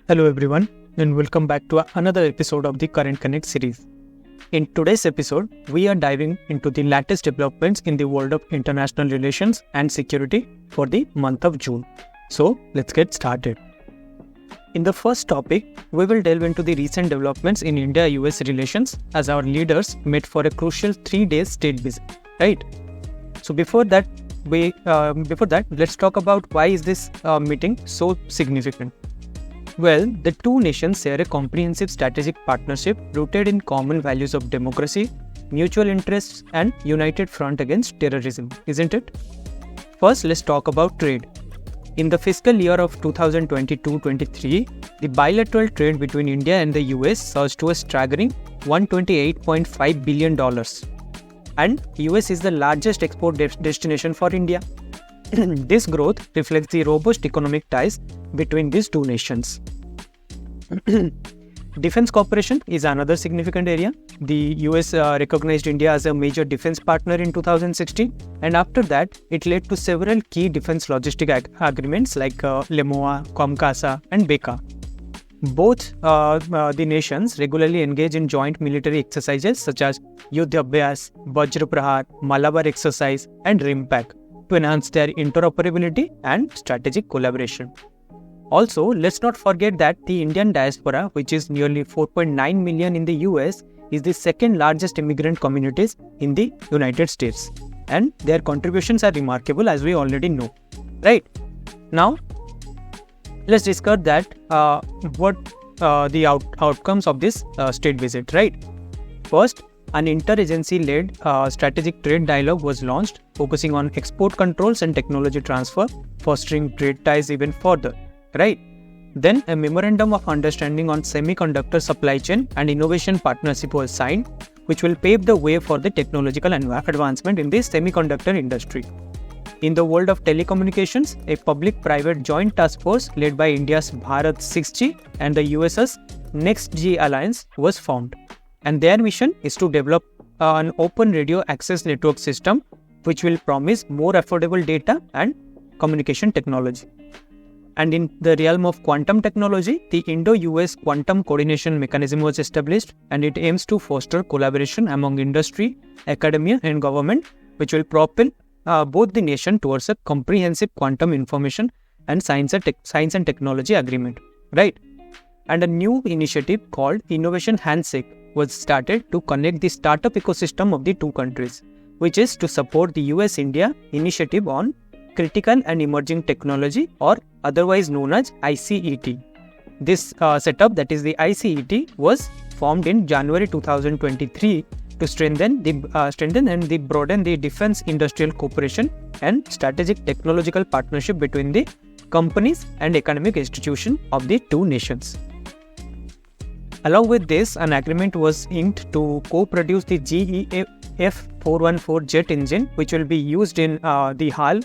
Hello everyone, and welcome back to another episode of the Current Connect series. In today's episode, we are diving into the latest developments in the world of international relations and security for the month of June. So, let's get started. In the first topic, we will delve into the recent developments in India-US relations as our leaders met for a crucial 3-day state visit, right? So before that, let's talk about why is this meeting so significant. Well, the two nations share a comprehensive strategic partnership rooted in common values of democracy, mutual interests, and united front against terrorism, isn't it? First, let's talk about trade. In the fiscal year of 2022-23, the bilateral trade between India and the US surged to a staggering $128.5 billion. And US is the largest export destination for India. This growth reflects the robust economic ties between these two nations. Defense cooperation is another significant area. The US recognized India as a major defense partner in 2016, and after that, it led to several key defense logistic agreements like LEMOA, COMCASA, and BECA. Both the nations regularly engage in joint military exercises such as Yuddha Abhyas, Vajra Prahar, Malabar exercise, and RIMPAC to enhance their interoperability and strategic collaboration. Also, let's not forget that the Indian diaspora, which is nearly 4.9 million in the US, is the second largest immigrant communities in the United States. And their contributions are remarkable, as we already know. Right? Now, let's discuss that what the outcomes of this state visit, right? First, an interagency-led strategic trade dialogue was launched, focusing on export controls and technology transfer, fostering trade ties even further, right? Then, a memorandum of understanding on semiconductor supply chain and innovation partnership was signed, which will pave the way for the technological advancement in the semiconductor industry. In the world of telecommunications, a public-private joint task force led by India's Bharat 6G and the US's NextG alliance was formed. And their mission is to develop an open radio access network system which will promise more affordable data and communication technology. And in the realm of quantum technology, the Indo-US Quantum Coordination Mechanism was established, and it aims to foster collaboration among industry, academia, and government, which will propel both the nation towards a comprehensive quantum information and science and technology agreement, right? And a new initiative called Innovation Handshake was started to connect the startup ecosystem of the two countries, which is to support the US-India initiative on critical and emerging technology, or otherwise known as ICET. This setup, that is the ICET, was formed in January 2023 to strengthen and broaden the defense industrial cooperation and strategic technological partnership between the companies and economic institutions of the two nations. Along with this, an agreement was inked to co-produce the GE F414 jet engine, which will be used in the HAL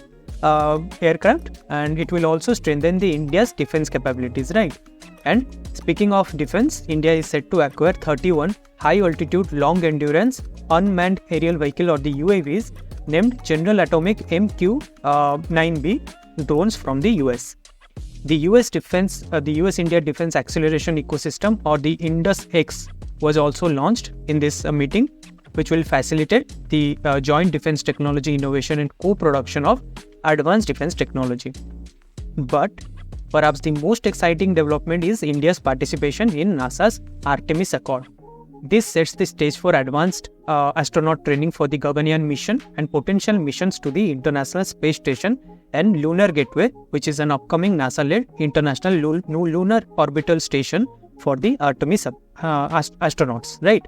aircraft, and it will also strengthen the India's defense capabilities, right? And speaking of defense, India is set to acquire 31 high-altitude, long-endurance, unmanned aerial vehicle, or the UAVs, named General Atomic MQ-9B drones from the US. The US-India Defense Acceleration Ecosystem, or the INDUS-X, was also launched in this meeting, which will facilitate the joint defense technology innovation and co-production of advanced defense technology. But perhaps the most exciting development is India's participation in NASA's Artemis Accord. This sets the stage for advanced astronaut training for the Gaganyaan mission and potential missions to the International Space Station and Lunar Gateway, which is an upcoming NASA-led international lunar orbital station for the Artemis astronauts, right?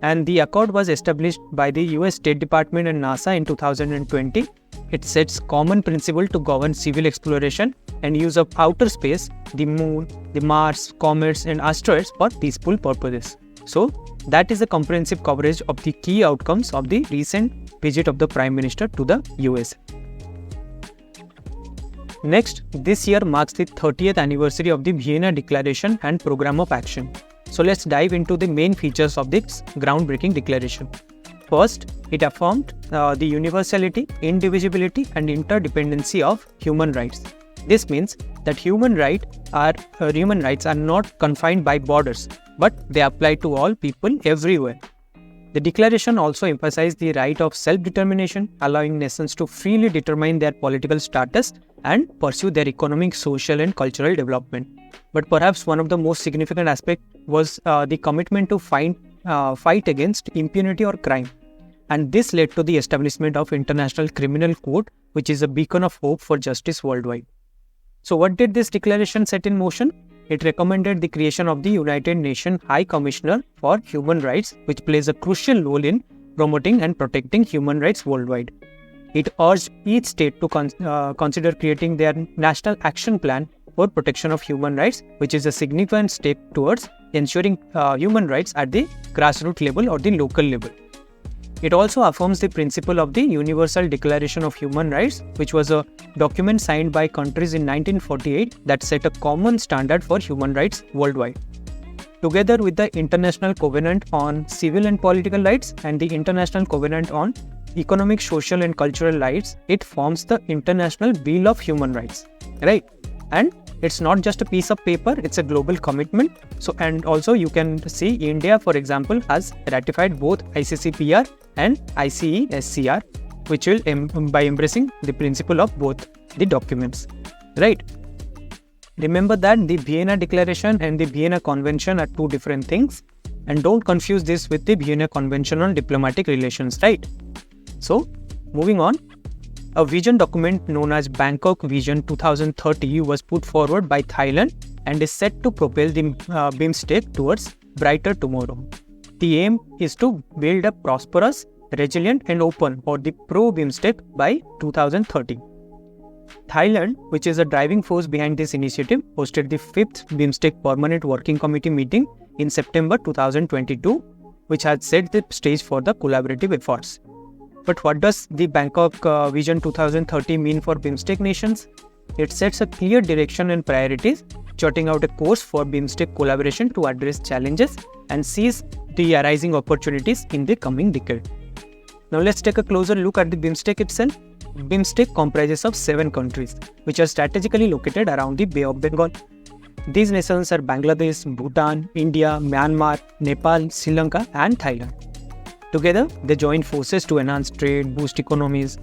And the accord was established by the US State Department and NASA in 2020. It sets common principle to govern civil exploration and use of outer space, the moon, the Mars, comets, and asteroids for peaceful purposes. So, that is a comprehensive coverage of the key outcomes of the recent visit of the Prime Minister to the US. Next, this year marks the 30th anniversary of the Vienna Declaration and Program of Action. So let's dive into the main features of this groundbreaking declaration. First, it affirmed the universality, indivisibility, and interdependency of human rights. This means that human rights are not confined by borders, but they apply to all people everywhere. The declaration also emphasized the right of self-determination, allowing nations to freely determine their political status and pursue their economic, social and cultural development. But perhaps one of the most significant aspects was the commitment to fight against impunity or crime. And this led to the establishment of International Criminal Court, which is a beacon of hope for justice worldwide. So what did this declaration set in motion? It recommended the creation of the United Nations High Commissioner for Human Rights, which plays a crucial role in promoting and protecting human rights worldwide. It urged each state to consider creating their national action plan for protection of human rights, which is a significant step towards ensuring human rights at the grassroots level or the local level. It also affirms the principle of the Universal Declaration of Human Rights, which was a document signed by countries in 1948 that set a common standard for human rights worldwide. Together with the International Covenant on Civil and Political Rights and the International Covenant on Economic, Social and Cultural Rights, it forms the International Bill of Human Rights, right? And it's not just a piece of paper, it's a global commitment. So, and also you can see India, for example, has ratified both ICCPR and ICESCR, which will by embracing the principle of both the documents, right? Remember that the Vienna Declaration and the Vienna Convention are two different things, and don't confuse this with the Vienna Convention on Diplomatic Relations, right? So, moving on. A vision document known as Bangkok Vision 2030 was put forward by Thailand and is set to propel the BIMSTEC towards brighter tomorrow. The aim is to build a prosperous, resilient and open or the pro-BIMSTEC by 2030. Thailand, which is a driving force behind this initiative, hosted the 5th BIMSTEC Permanent Working Committee meeting in September 2022, which has set the stage for the collaborative efforts. But what does the Bangkok Vision 2030 mean for BIMSTEC nations? It sets a clear direction and priorities, charting out a course for BIMSTEC collaboration to address challenges and seize the arising opportunities in the coming decade. Now let's take a closer look at the BIMSTEC itself. BIMSTEC comprises of 7 countries, which are strategically located around the Bay of Bengal. These nations are Bangladesh, Bhutan, India, Myanmar, Nepal, Sri Lanka and Thailand. Together, they join forces to enhance trade, boost economies,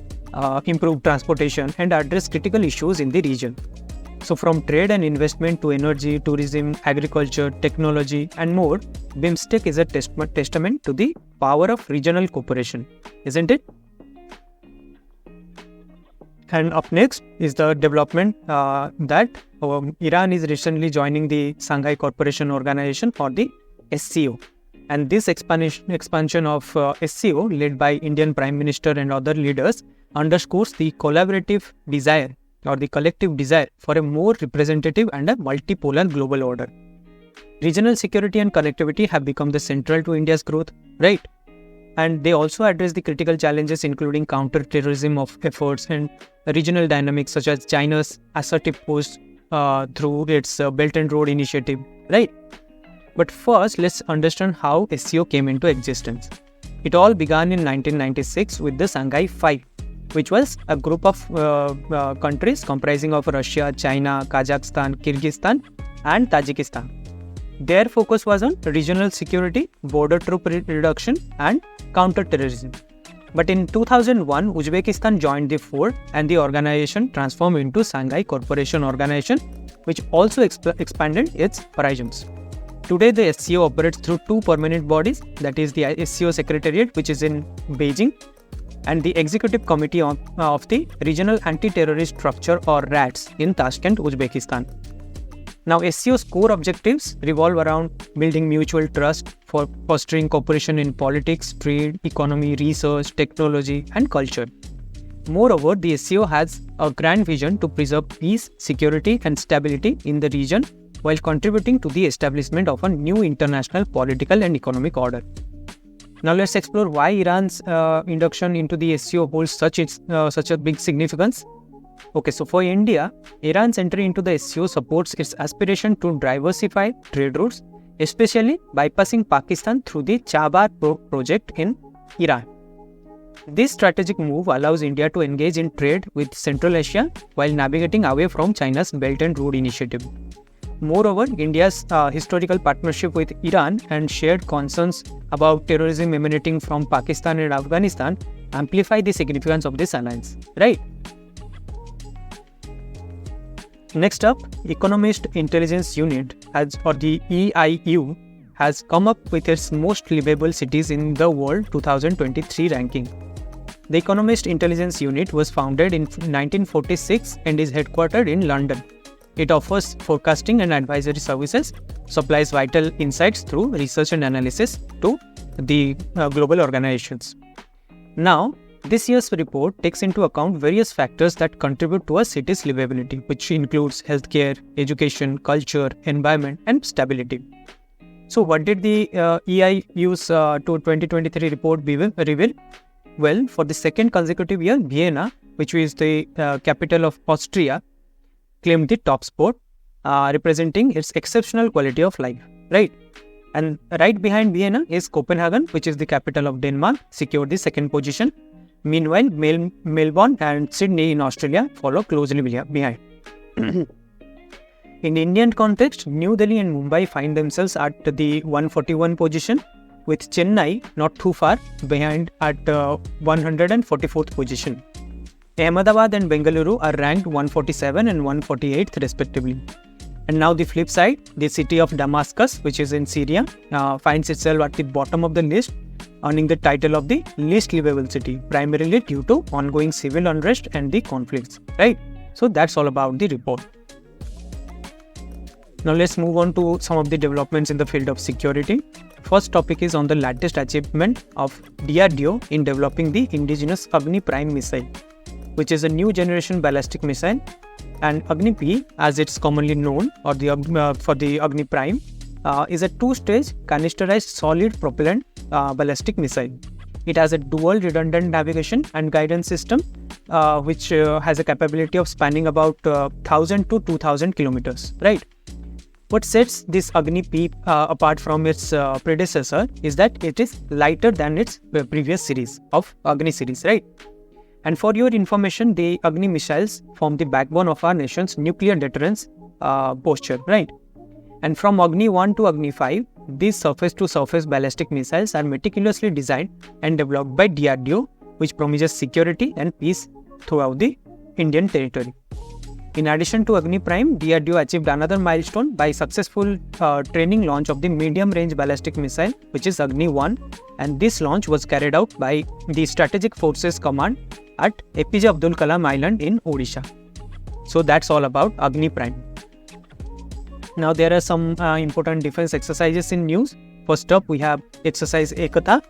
improve transportation and address critical issues in the region. So from trade and investment to energy, tourism, agriculture, technology and more, BIMSTEC is a testament to the power of regional cooperation, isn't it? And up next is the development that Iran is recently joining the Shanghai Cooperation Organization or the SCO. And this expansion of SCO, led by Indian Prime Minister and other leaders, underscores the collaborative desire or the collective desire for a more representative and a multipolar global order. Regional security and connectivity have become the central to India's growth, right? And they also address the critical challenges including counter-terrorism of efforts and regional dynamics such as China's assertive push through its Belt and Road Initiative, right? But first, let's understand how SCO came into existence. It all began in 1996 with the Shanghai 5, which was a group of countries comprising of Russia, China, Kazakhstan, Kyrgyzstan and Tajikistan. Their focus was on regional security, border troop reduction and counter-terrorism. But in 2001, Uzbekistan joined the fold and the organization transformed into Shanghai Cooperation Organization, which also expanded its horizons. Today, the SCO operates through 2 permanent bodies, that is the SCO Secretariat, which is in Beijing, and the Executive Committee of the Regional Anti-Terrorist Structure or RATS in Tashkent, Uzbekistan. Now, SCO's core objectives revolve around building mutual trust, for fostering cooperation in politics, trade, economy, research, technology, and culture. Moreover, the SCO has a grand vision to preserve peace, security, and stability in the region while contributing to the establishment of a new international political and economic order. Now let's explore why Iran's induction into the SCO holds such a big significance. Okay, so for India, Iran's entry into the SCO supports its aspiration to diversify trade routes, especially bypassing Pakistan through the Chabar project in Iran. This strategic move allows India to engage in trade with Central Asia while navigating away from China's Belt and Road Initiative. Moreover, India's historical partnership with Iran and shared concerns about terrorism emanating from Pakistan and Afghanistan amplify the significance of this alliance, right? Next up, Economist Intelligence Unit, or the EIU, has come up with its most livable cities in the world 2023 ranking. The Economist Intelligence Unit was founded in 1946 and is headquartered in London. It offers forecasting and advisory services, supplies vital insights through research and analysis to the global organizations. Now, this year's report takes into account various factors that contribute to a city's livability, which includes healthcare, education, culture, environment, and stability. So, what did the EIU's 2023 report reveal? Well, for the second consecutive year, Vienna, which is the capital of Austria, claimed the top spot, representing its exceptional quality of life, right? And right behind Vienna is Copenhagen, which is the capital of Denmark, secured the second position. Meanwhile, Melbourne and Sydney in Australia follow closely behind. In Indian context, New Delhi and Mumbai find themselves at the 141 position, with Chennai not too far behind at 144th position. Ahmedabad and Bengaluru are ranked 147 and 148th respectively. And now the flip side, the city of Damascus, which is in Syria, finds itself at the bottom of the list, earning the title of the least livable city, primarily due to ongoing civil unrest and the conflicts, right? So that's all about the report. Now let's move on to some of the developments in the field of security. First topic is on the latest achievement of DRDO in developing the indigenous Agni Prime missile, which is a new generation ballistic missile, and Agni P, as it's commonly known, or for the Agni Prime, is a two-stage canisterized solid propellant ballistic missile. It has a dual redundant navigation and guidance system, which has a capability of spanning about 1000 to 2000 kilometers, right? What sets this Agni P apart from its predecessor is that it is lighter than its previous series of Agni series, right? And for your information, the Agni missiles form the backbone of our nation's nuclear deterrence posture, right? And from Agni 1 to Agni 5, these surface-to-surface ballistic missiles are meticulously designed and developed by DRDO, which promises security and peace throughout the Indian territory. In addition to Agni Prime, DRDO achieved another milestone by successful training launch of the medium-range ballistic missile, which is Agni 1, and this launch was carried out by the Strategic Forces Command at APJ Abdul Kalam Island in Odisha. So that's all about Agni Prime. Now there are some important defense exercises in news. First up, we have exercise Ekata,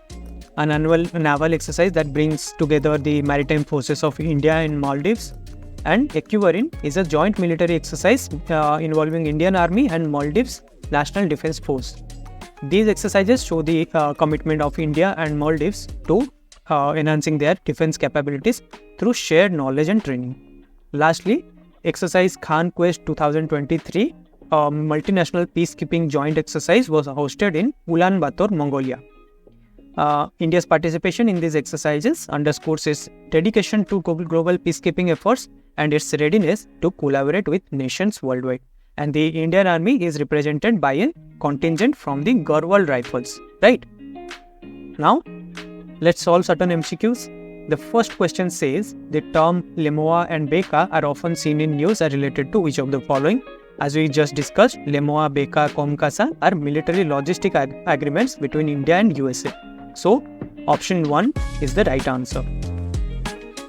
an annual naval exercise that brings together the maritime forces of India and Maldives. And Equivarin is a joint military exercise involving Indian Army and Maldives National Defence Force. These exercises show the commitment of India and Maldives to enhancing their defence capabilities through shared knowledge and training. Lastly, exercise Khan Quest 2023, a multinational peacekeeping joint exercise, was hosted in Ulaanbaatar, Mongolia. India's participation in these exercises underscores its dedication to global peacekeeping efforts and its readiness to collaborate with nations worldwide. And the Indian Army is represented by a contingent from the Garhwal Rifles, right? Now, let's solve certain MCQs. The first question says, the term LEMOA and BECA are often seen in news are related to which of the following? As we just discussed, LEMOA, BECA, COMCASA are military logistic agreements between India and USA. So, option 1 is the right answer.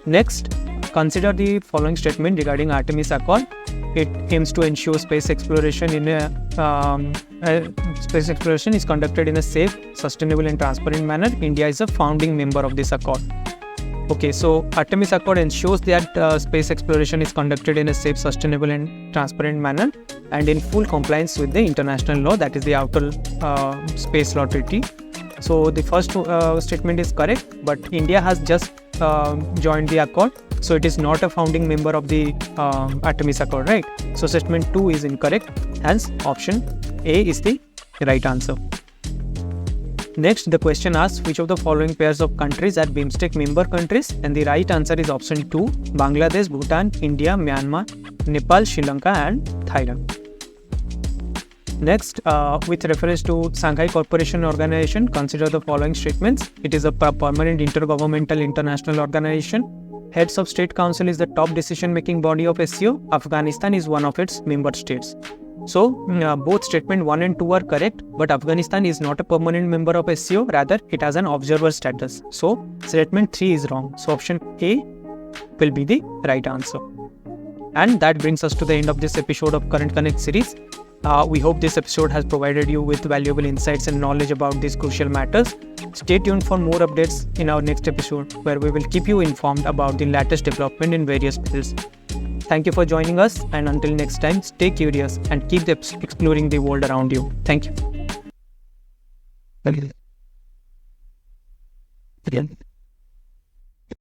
Next, consider the following statement regarding Artemis Accord. It aims to ensure space exploration is conducted in a safe, sustainable and transparent manner. India is a founding member of this accord. Okay, so Artemis Accord ensures that space exploration is conducted in a safe, sustainable and transparent manner and in full compliance with the international law, that is the Outer Space Law Treaty. So the first statement is correct, but India has just joined the accord, so it is not a founding member of the Artemis Accord, right? So statement 2 is incorrect, hence option A is the right answer. Next, the question asks which of the following pairs of countries are BIMSTEC member countries, and the right answer is option 2, Bangladesh, Bhutan, India, Myanmar, Nepal, Sri Lanka and Thailand. Next, with reference to Shanghai Cooperation Organization, consider the following statements. It is a permanent intergovernmental international organization. Heads of State Council is the top decision-making body of SCO. Afghanistan is one of its member states. So, both statement 1 and 2 are correct, but Afghanistan is not a permanent member of SCO, rather it has an observer status. So, statement 3 is wrong. So, option A will be the right answer. And that brings us to the end of this episode of Current Connect series. We hope this episode has provided you with valuable insights and knowledge about these crucial matters. Stay tuned for more updates in our next episode, where we will keep you informed about the latest development in various fields. Thank you for joining us, and until next time, stay curious and keep exploring the world around you. Thank you.